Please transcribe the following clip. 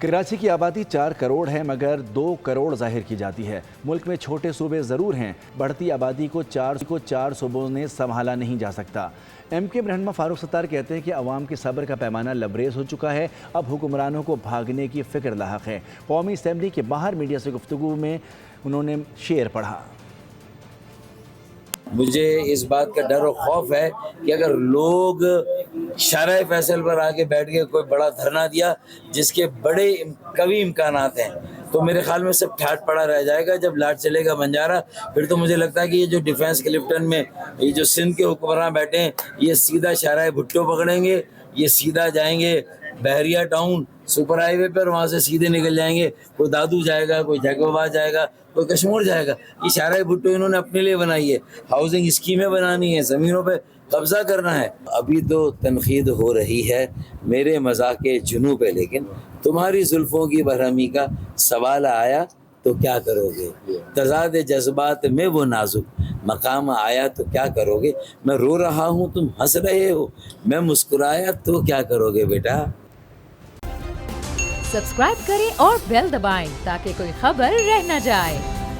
کراچی کی آبادی 4 کروڑ ہے مگر 2 کروڑ ظاہر کی جاتی ہے۔ ملک میں چھوٹے صوبے ضرور ہیں، بڑھتی آبادی کو چار صوبوں نے سنبھالا نہیں جا سکتا۔ ایم کیو رہنما فاروق ستار کہتے ہیں کہ عوام کے صبر کا پیمانہ لبریز ہو چکا ہے، اب حکمرانوں کو بھاگنے کی فکر لاحق ہے۔ قومی اسمبلی کے باہر میڈیا سے گفتگو میں انہوں نے شعر پڑھا۔ مجھے اس بات کا ڈر و خوف ہے کہ اگر لوگ شارع فیصل پر آ کے بیٹھ کے کوئی بڑا دھرنا دیا جس کے بڑے قوی امکانات ہیں تو میرے خیال میں سب ٹھاٹ پڑا رہ جائے گا۔ جب لاٹ چلے گا بنجارہ، پھر تو مجھے لگتا ہے کہ یہ جو ڈیفنس کلفٹن میں یہ جو سندھ کے حکمراں بیٹھے ہیں یہ سیدھا شارع بھٹو پکڑیں گے، یہ سیدھا جائیں گے بحریہ ٹاؤن سپر ہائی وے پر، وہاں سے سیدھے نکل جائیں گے۔ کوئی دادو جائے گا، کوئی جھگوبا جائے گا، کوئی کشمور جائے گا۔ یہ شارع بھٹو انہوں نے اپنے لیے بنائی ہے، ہاؤسنگ اسکیمیں بنانی ہے، زمینوں پہ قبضہ کرنا ہے۔ ابھی تو تنقید ہو رہی ہے میرے مذاق جنوں پہ، لیکن تمہاری زلفوں کی برہمی کا سوال آیا تو کیا کرو گے؟ تضاد جذبات میں وہ نازک مقام آیا تو کیا کرو گے؟ میں رو رہا ہوں تم ہنس رہے ہو، میں مسکرایا تو کیا کرو گے بیٹا؟ سبسکرائب کریں اور بیل دبائیں تاکہ کوئی خبر رہ نہ جائے۔